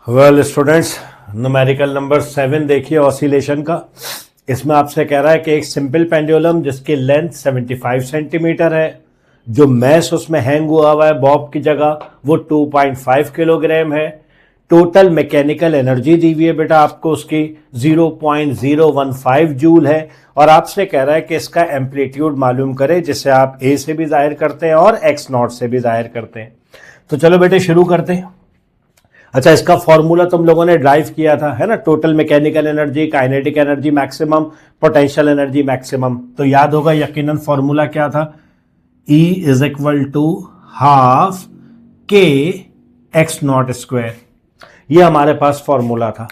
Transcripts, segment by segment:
Well students, numerical number 7 देखिए oscillation का। इसमें आपसे कह रहा है कि एक सिंपल पेंडुलम जिसकी लेंथ 75 सेंटीमीटर है, जो मैस उसमें हैंग हुआ है बॉब की जगह वो 2.5 किलोग्राम है। टोटल मैकेनिकल एनर्जी दी हुई है बेटा आपको उसकी 0.015 जूल है। और आपसे कह रहा है कि इसका एम्पलीट्यूड मालूम करें, जिसे आप ए से भी जाहिर करते हैं और एक्स नॉट से भी जाहिर करते हैं। तो चलो बेटे शुरू करते हैं। अच्छा, इसका फॉर्मूला तुम लोगों ने ड्राइव किया था, है ना? Total mechanical energy, kinetic energy maximum, potential energy maximum. तो याद होगा यकीनन फॉर्मूला क्या था? E is equal to half K X naught square. ये हमारे पास फॉर्मूला था।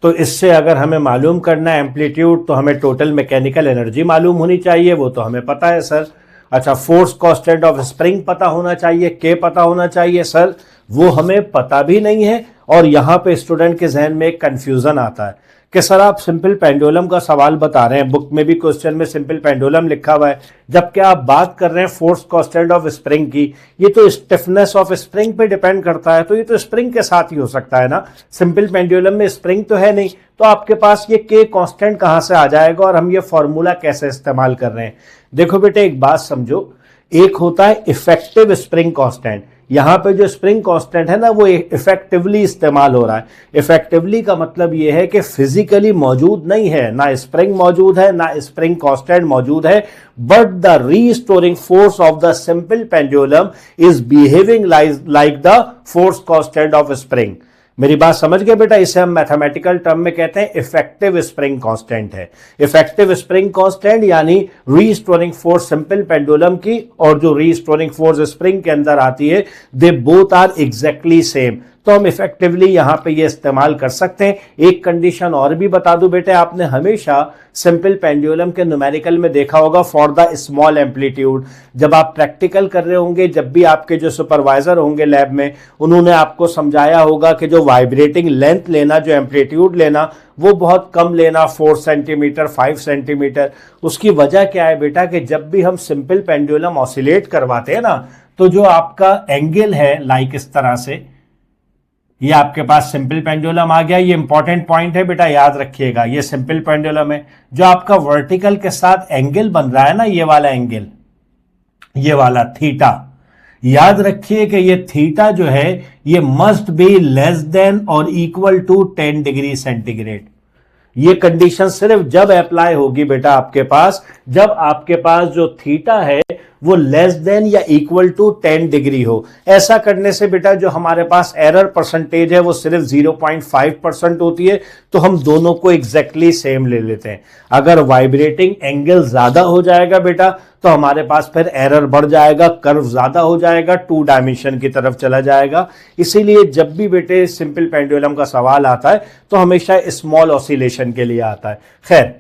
तो इससे अगर हमें मालूम करना है एम्पलीट्यूड, तो हमें टोटल मैकेनिकल एनर्जी मालूम होनी चाहिए, वो तो हमें पता है सर। अच्छा, फोर्स कांस्टेंट ऑफ स्प्रिंग पता होना चाहिए, के पता होना चाहिए सर, वो हमें पता भी नहीं है। और यहां पे स्टूडेंट के जहन में एक कंफ्यूजन आता है कि सर आप सिंपल पेंडुलम का सवाल बता रहे हैं, बुक में भी क्वेश्चन में सिंपल पेंडुलम लिखा हुआ है, जबकि आप बात कर रहे हैं फोर्स कांस्टेंट ऑफ स्प्रिंग की। ये तो स्टिफनेस ऑफ स्प्रिंग पे डिपेंड करता है, तो ये तो स्प्रिंग के साथ ही हो सकता है ना। सिंपल पेंडुलम में स्प्रिंग तो है नहीं, तो आपके पास ये के कांस्टेंट कहां से आ जाएगा और हम ये फॉर्मूला कैसे इस्तेमाल कर रहे हैं? देखो बेटे, एक बात समझो, एक होता है इफेक्टिव स्प्रिंग कांस्टेंट। यहां पे जो स्प्रिंग कांस्टेंट है ना, वो इफेक्टिवली इस्तेमाल हो रहा है। इफेक्टिवली का मतलब ये है कि फिजिकली मौजूद नहीं है, ना स्प्रिंग मौजूद है ना स्प्रिंग कांस्टेंट मौजूद है, but the restoring force of the simple pendulum is behaving like the force constant of spring. मेरी बात समझ गए बेटा? इसे हम मैथमेटिकल टर्म में कहते हैं इफेक्टिव स्प्रिंग कांस्टेंट है। इफेक्टिव स्प्रिंग कांस्टेंट यानी रीस्टोरिंग फोर्स सिंपल पेंडुलम की और जो रीस्टोरिंग फोर्स स्प्रिंग के अंदर आती है, they both are exactly same. तो हम इफेक्टिवली यहां पे ये इस्तेमाल कर सकते हैं। एक कंडीशन और भी बता दूं बेटे, आपने हमेशा सिंपल पेंडुलम के न्यूमेरिकल में देखा होगा फॉर द स्मॉल एम्पलीट्यूड। जब आप प्रैक्टिकल कर रहे होंगे, जब भी आपके जो सुपरवाइजर होंगे लैब में, उन्होंने आपको समझाया होगा कि जो वाइब्रेटिंग लेंथ लेना, जो एम्पलीट्यूड लेना, वो बहुत कम लेना, 4 सेंटीमीटर 5 सेंटीमीटर। उसकी वजह क्या है बेटा कि जब भी हम सिंपल पेंडुलम ऑसिलेट करवाते हैं ना, तो जो आपका एंगल है लाइक इस तरह से, ये आपके पास सिंपल पेंडुलम आ गया। ये इंपॉर्टेंट पॉइंट है बेटा, याद रखिएगा। ये सिंपल पेंडुलम है, जो आपका वर्टिकल के साथ एंगल बन रहा है ना, ये वाला एंगल, ये वाला थीटा, याद रखिए कि ये थीटा जो है ये मस्ट बी लेस देन और इक्वल टू 10 डिग्री सेंटीग्रेड। ये कंडीशन सिर्फ जब अप्लाई होगी बेटा आपके पास, जब आपके पास जो थीटा है वो लेस देन या इक्वल टू 10 डिग्री हो। ऐसा करने से बेटा जो हमारे पास एरर परसेंटेज है वो सिर्फ 0.5% होती है, तो हम दोनों को एग्जैक्टली सेम ले लेते हैं। अगर वाइब्रेटिंग एंगल ज्यादा हो जाएगा बेटा, तो हमारे पास फिर एरर बढ़ जाएगा, कर्व ज्यादा हो जाएगा, 2 डायमेंशन की तरफ चला जाएगा। इसीलिए जब भी बेटे सिंपल पेंडुलम का सवाल आता है तो हमेशा स्मॉल ऑसिलेशन के लिए आता है। खैर,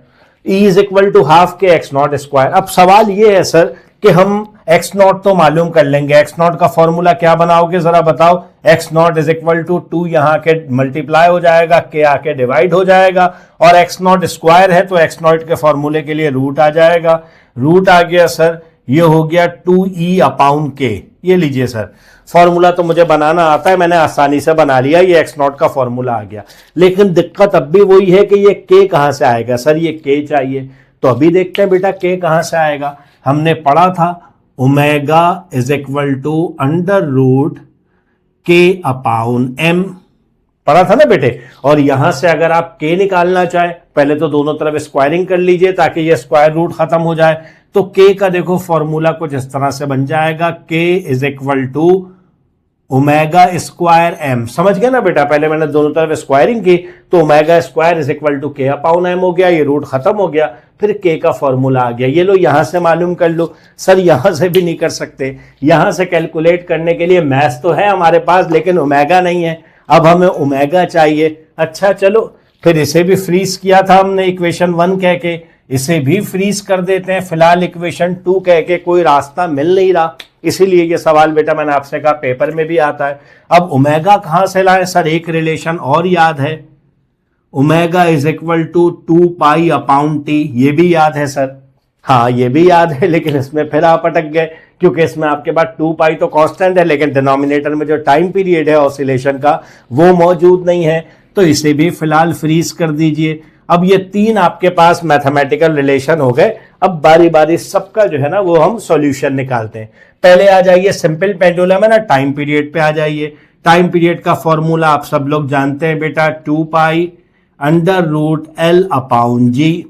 E is equal to half K X naught square. अब सवाल ये है सर कि हम एक्स नॉट तो मालूम कर लेंगे, एक्स नॉट का फॉर्मूला क्या बनाओगे जरा बताओ? X naught is equal to 2 यहां के मल्टीप्लाई हो जाएगा, के आके डिवाइड हो जाएगा, और एक्स नॉट स्क्वायर है तो एक्स नॉट के फॉर्मूले के लिए रूट आ जाएगा। रूट आ गया सर, ये हो गया 2E अपाउन के। ये लीजिए सर, फॉर्मूला तो मुझे बनाना आता है, मैंने आसानी से बना लिया, ये एक्स नॉट का फॉर्मूला आ गया। लेकिन दिक्कत अब भी वही है कि ये के कहां से आएगा? सर ये के चाहिए, तो अभी देखते हैं बेटा के कहां से आएगा। हमने पढ़ा था omega is equal to under root K upon M, पढ़ा था ना बेटे। और यहां से अगर आप के निकालना चाहें, पहले तो दोनों तरफ स्क्वायरिंग कर लीजिए ताकि ये स्क्वायर रूट खत्म हो जाए। तो के का देखो फॉर्मूला कुछ इस तरह से बन जाएगा, K is equal to omega square M. समझ गया ना बेटा? पहले मैंने दोनों तरफ स्क्वायरिंग की, तो omega square is equal to K upon M हो गया, ये रूट खत्म हो गया, फिर के का फॉर्मूला आ गया। ये लो यहां से मालूम कर लो। सर यहां से भी नहीं कर सकते, यहां से कैलकुलेट करने के लिए मैथ्स तो है हमारे पास, लेकिन ओमेगा नहीं है। अब हमें ओमेगा चाहिए। अच्छा चलो, फिर इसे भी फ्रीज किया था हमने इक्वेशन 1 कह के, इसे भी फ्रीज कर देते हैं फिलहाल इक्वेशन 2 कह के। कोई रास्ता मिल नहीं रहा, इसीलिए ये सवाल बेटा मैंने आपसे कहा पेपर में भी आता है। अब ओमेगा कहां से लाए? सर एक रिलेशन और याद है, omega is equal to 2 pi upon T, ये भी याद है सर। हाँ ये भी याद है, लेकिन इसमें फिर आप अटक गए क्योंकि इसमें आपके पास 2 पाई तो कांस्टेंट है, लेकिन डिनोमिनेटर में जो टाइम पीरियड है ऑसिलेशन का वो मौजूद नहीं है, तो इसे भी फिलहाल फ्रीज कर दीजिए। अब ये 3 आपके पास मैथमेटिकल रिलेशन हो गए। अब बारी बारी सबका जो है ना वो हम सॉल्यूशन निकालते हैं। पहले आ जाइए सिंपल पेंडुलम है ना, टाइम पीरियड पे आ जाइए। टाइम पीरियड का फॉर्मूला आप सब लोग जानते हैं बेटा, 2 pi under root L upon G.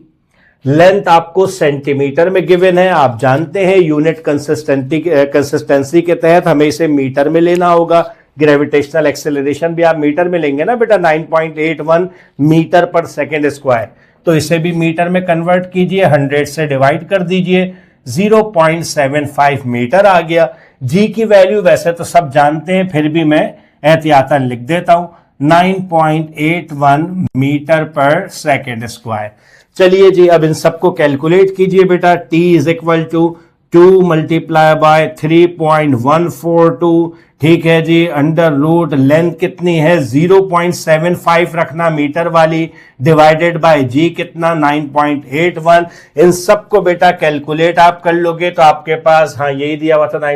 Length आपको सेंटीमीटर में गिवन है, आप जानते हैं यूनिट कंसिस्टेंसी के तहत हमें इसे मीटर में लेना होगा। ग्रेविटेशनल एक्सेलरेशन भी आप मीटर में लेंगे ना बेटा, 9.81 मीटर पर सेकेंड स्क्वायर, तो इसे भी मीटर में कन्वर्ट कीजिए, 100 से डिवाइड कर दीजिए, 0.75 मीटर आ गया। जी की वैल्यू वैसे तो सब जानते हैं, फिर भी मैं एहतियातन लिख देता हूं, 9.81 मीटर पर सेकेंड स्क्वायर। चलिए जी अब इन सबको कैलकुलेट कीजिए बेटा। T is equal to 2 multiply by 3.142, ठीक है जी, अंडर रूट लेंथ कितनी है 0.75 रखना मीटर वाली, डिवाइडेड बाय जी कितना 9.81। इन सबको बेटा कैलकुलेट आप कर लोगे तो आपके पास हाँ यही दिया हुआ था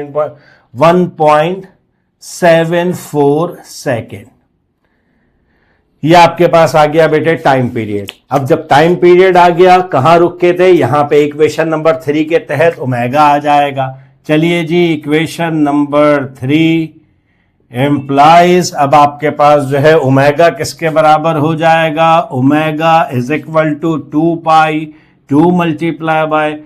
1.74 सेकेंड। ये आपके पास आ गया बेटे टाइम पीरियड। अब जब टाइम पीरियड आ गया, कहां रुके थे, यहां पे इक्वेशन नंबर 3 के तहत ओमेगा आ जाएगा। चलिए जी इक्वेशन नंबर 3 एम्प्लाइज, अब आपके पास जो है ओमेगा किसके बराबर हो जाएगा, omega is equal to 2 pi 2 multiply by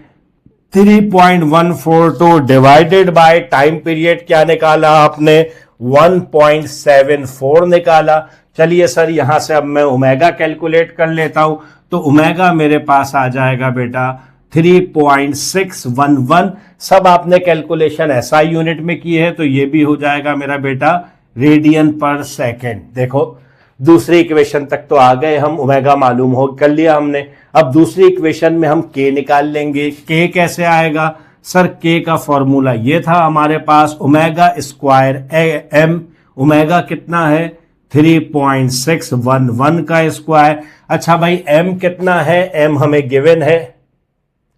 3.142 divided by time period क्या निकाला आपने, 1.74 निकाला। चलिए सर यहां से अब मैं ओमेगा कैलकुलेट कर लेता हूं, तो ओमेगा मेरे पास आ जाएगा बेटा 3.611। सब आपने कैलकुलेशन एसआई यूनिट में की है, तो ये भी हो जाएगा मेरा बेटा रेडियन पर सेकेंड। देखो दूसरी इक्वेशन तक तो आ गए हम, ओमेगा मालूम हो कर लिया हमने। अब दूसरी इक्वेशन में हम के निकाल लेंगे। के कैसे आएगा सर, के का फॉर्मूला ये था हमारे पास, ओमेगा स्क्वायर एम, ओमेगा कितना है 3.611 का स्क्वायर। अच्छा भाई एम कितना है, एम हमें गिवन है,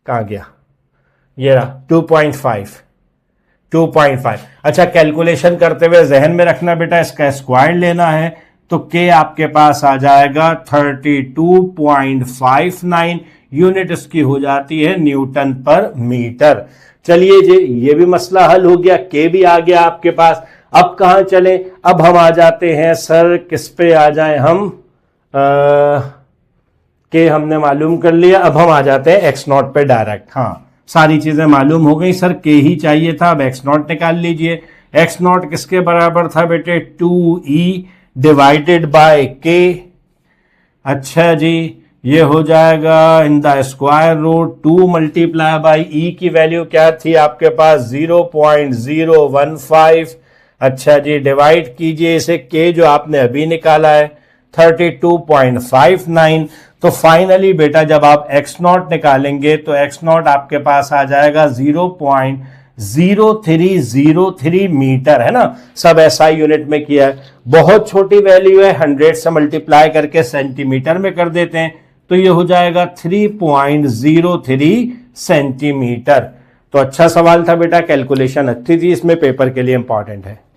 कहां गया ये रहा 2.5। अच्छा कैलकुलेशन करते हुए जहन में रखना बेटा इसका स्क्वायर लेना है, तो के आपके पास आ जाएगा 32.59, यूनिट इसकी हो जाती है न्यूटन पर मीटर। चलिए जी ये भी मसला हल हो गया, के भी आ गया आपके पास। अब कहां चले, अब हम आ जाते हैं सर किस पे आ जाए हम, के हमने मालूम कर लिया, अब हम आ जाते हैं एक्स नॉट पे डायरेक्ट। हाँ सारी चीजें मालूम हो गई सर, के ही चाहिए था, अब एक्स नॉट निकाल लीजिए। एक्स नॉट किसके बराबर था बेटे, 2e डिवाइडेड बाय के। अच्छा जी ये हो जाएगा in the square root 2 multiply by E की वैल्यू क्या थी आपके पास 0.015। अच्छा जी डिवाइड कीजिए इसे, के जो आपने अभी निकाला है 32.59। तो फाइनली बेटा जब आप एक्स नॉट निकालेंगे तो एक्स नॉट आपके पास आ जाएगा 0.0303 मीटर, है ना। सब एसआई यूनिट में किया है, बहुत छोटी वैल्यू है, 100 से मल्टीप्लाई करके सेंटीमीटर में कर देते हैं तो ये हो जाएगा 3.03 सेंटीमीटर। तो अच्छा सवाल था बेटा, कैलकुलेशन अच्छी थी, इसमें पेपर के लिए इंपॉर्टेंट है।